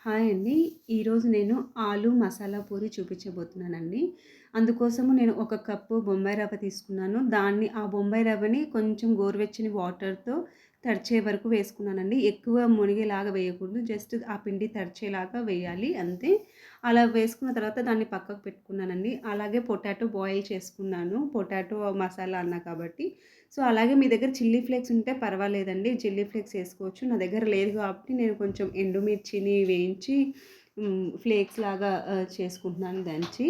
Hi అండి. ఈరోజు నేను ఆలు మసాలా పూరి చూపించబోతున్నానండి. అందుకోసము నేను ఒక కప్పు బొంబాయి రవ్వ తీసుకున్నాను. ఆ బొంబాయి రవ్వని కొంచెం గోరువెచ్చని వాటర్‌తో తడిచే వరకు వేసుకున్నానండి. ఎక్కువ మునిగేలాగా వేయకూడదు. జస్ట్ ఆ పిండి తడిచేలాగా వేయాలి అంతే. అలా వేసుకున్న తర్వాత దాన్ని పక్కకు పెట్టుకున్నానండి. అలాగే పొటాటో బాయిల్ చేసుకున్నాను. పొటాటో మసాలా అన్నా కాబట్టి. సో, అలాగే మీ దగ్గర చిల్లీ ఫ్లేక్స్ ఉంటే పర్వాలేదండి. చిల్లీ ఫ్లేక్స్ ఏసుకోవచ్చు. నా దగ్గర లేదు కాబట్టి నేను కొంచెం ఎండుమిర్చిని వేయించి ఫ్లేక్స్ లాగా చేసుకుంటున్నాను దంచి.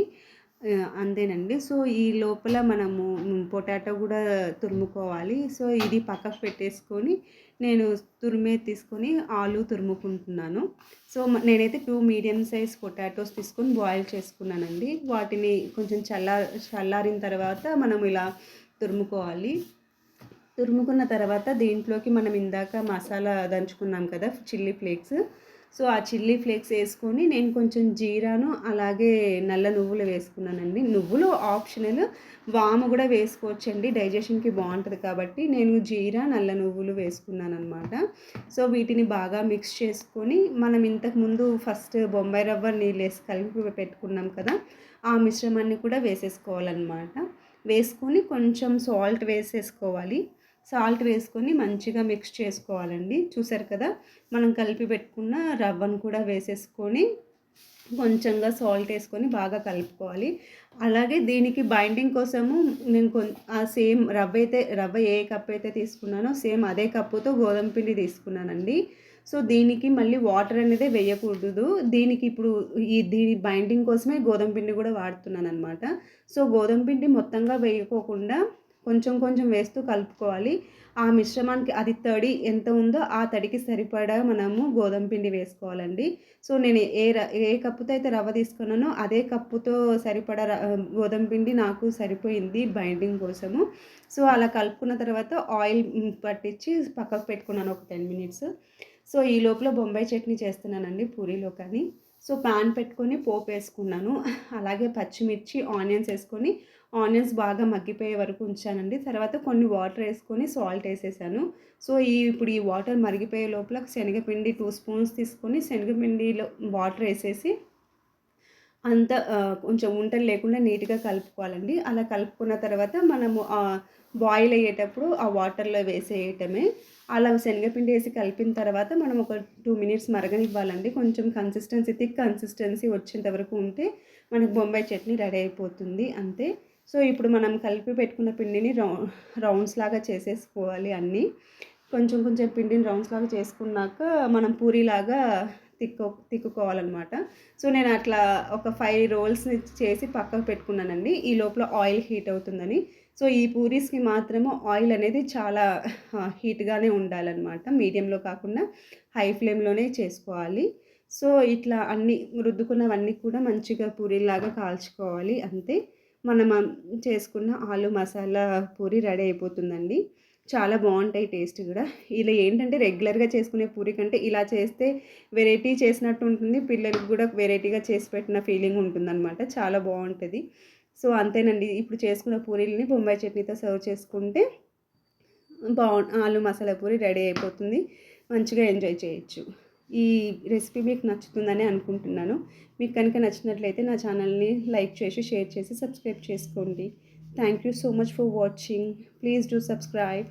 అంతేనండి. సో, ఈ లోపల మనము పొటాటో గూడా తురుముకోవాలి. సో, ఇది పక్కకు పెట్టేసుకొని నేను తీసుకొని ఆలు తురుముకుంటున్నాను. సో, నేనైతే 2 మీడియం సైజ్ పొటాటోస్ తీసుకొని బాయిల్ చేసుకున్నానండి. వాటిని కొంచెం చల్లారిన తర్వాత మనం ఇలా తురుముకోవాలి. తురుముకున్న తర్వాత దీంట్లోకి మనం ఇందాక మసాలా దంచుకున్నాం కదా చిల్లీ ఫ్లేక్స్. సో, ఆ చిల్లీ ఫ్లేక్స్ ఏసుకొని నేను కొంచెం జీరాను, అలాగే నల్ల నువ్వులు వేసుకున్నానండి. నువ్వులు ఆప్షనల్. వాము గూడా వేసుకోవచ్చండి. డైజెషన్‌కి బావుంటది కాబట్టి నేను జీరా, నల్ల నువ్వులు వేసుకున్నాననమాట. సో, వీటిని బాగా మిక్స్ చేసుకొని మనం ఇంతకుముందు ఫస్ట్ బొంబాయి రవ్వ నీళ్ళేసి కలిపి పెట్టుకున్నాం కదా! ఆ మిశ్రమాన్ని కూడా వేసేసుకోవాలనమాట. వేసుకొని కొంచెం సాల్ట్ వేసేసుకోవాలి. సాల్ట్ వేసుకొని మంచిగా మిక్స్ చేసుకోవాలండి. చూసారు కదా! మనం కలిపి పెట్టుకున్న రవ్వను కూడా వేసేసుకొని కొంచెంగా సాల్ట్ వేసుకొని బాగా కలుపుకోవాలి. అలాగే దీనికి బైండింగ్ కోసము నేను సేమ్ రవ్వ ఏ కప్ అయితే తీసుకున్నానో సేమ్ అదే కప్పుతో గోధుమ పిండి తీసుకున్నానండి. సో, దీనికి మళ్ళీ వాటర్ అనేది వేయకూడదు. దీనికి ఇప్పుడు దీని బైండింగ్ కోసమే గోధుమ పిండి కూడా వాడుతున్నాననమాట. సో, గోధుమ పిండి మొత్తంగా వేయకోకుండా కొంచెం కొంచెం వేస్తూ కలుపుకోవాలి. ఆ మిశ్రమానికి అది తడి ఎంత ఉందో ఆ తడికి సరిపడా మనము గోధుమ పిండి వేసుకోవాలండి. సో, నేను ఏ కప్పుతో అయితే రవ్వ తీసుకున్నానో అదే కప్పుతో సరిపడా గోధుమ పిండి నాకు సరిపోయింది బైండింగ్ కోసము. సో, అలా కలుపుకున్న తర్వాత ఆయిల్ పట్టించి పక్కకు పెట్టుకున్నాను ఒక 10 మినిట్స్. సో, ఈ లోపల బొంబాయి చట్నీ చేస్తున్నానండి పూరీలోకని. సో, పాన్ పెట్టుకొని పోపేసుకున్నాను. అలాగే పచ్చిమిర్చి, ఆనియన్స్ ఏసుకొని ఆనియన్స్ బాగా మగ్గిపోయే వరకు ఉంచానండి. తర్వాత కొన్ని వాటర్ ఏసుకొని సాల్ట్ ఏసేసాను. సో, ఇప్పుడు ఈ వాటర్ మరిగిపోయే లోపల శనగపిండి 2 స్పూన్స్ తీసుకొని శనగపిండిలో వాటర్ ఏసేసి కొంచెం ఉంటలు లేకుండా నీట్‌గా కలుపుకోవాలండి. అలా కలుపుకున్న తర్వాత మనము బాయిల్ అయ్యేటప్పుడు ఆ వాటర్‌లో వేసేయటమే. అలా శనగపిండి ఏసి కలిపిన తర్వాత మనం ఒక 2 మినిట్స్ మరగనివ్వాలండి. కొంచెం థిక్ కన్సిస్టెన్సీ వచ్చేంత వరకు ఉంటే మనకు బొంబాయి చట్నీ రెడీ అయిపోతుంది అంతే. సో, ఇప్పుడు మనం కలిపి పెట్టుకున్న పిండిని రౌండ్స్ లాగా చేసేసుకోవాలి అన్నీ. కొంచెం కొంచెం పిండిని రౌండ్స్ లాగా చేసుకున్నాక మనం పూరీలాగా తిక్కుకోవాలనమాట. సో, నేను అట్లా ఒక 5 రోల్స్‌ని చేసి పక్కకు పెట్టుకున్నానండి. ఈ లోపల ఆయిల్ హీట్ అవుతుందని. సో, ఈ పూరీస్‌కి మాత్రము ఆయిల్ అనేది చాలా హీట్‌గానే ఉండాలనమాట. మీడియంలో కాకుండా హై ఫ్లేమ్‌లోనే చేసుకోవాలి. సో, ఇట్లా అన్నీ రుద్దుకున్నవన్నీ కూడా మంచిగా పూరీలాగా కాల్చుకోవాలి అంతే. మనం చేసుకున్న ఆలు మసాలా పూరి రెడీ అయిపోతుందండి. చాలా బావుంటాయి టేస్ట్ గూడా. ఇలా ఏంటంటే రెగ్యులర్‌గా చేసుకునే పూరి కంటే ఇలా చేస్తే వెరైటీ చేసినట్టు ఉంటుంది. పిల్లలకి గూడా వెరైటీగా చేసి పెట్టిన ఫీలింగ్ ఉంటుందనమాట. చాలా బావుంటది. సో, అంతేనండి. ఇప్పుడు చేసుకున్న పూరీలని బొంబాయి చట్నీతో సర్వ్ చేసుకుంటే ఆలు మసాలా పూరి రెడీ అయిపోతుంది. మంచిగా ఎంజాయ్ చేయొచ్చు. ఈ రెసిపీ మీకు నచ్చుతుందని అనుకుంటున్నాను. మీకు కనుక నచ్చినట్లయితే నా ఛానల్‌ని లైక్ చేసి, షేర్ చేసి, సబ్స్క్రైబ్ చేసుకోండి. Thank you so much for watching. Please do subscribe.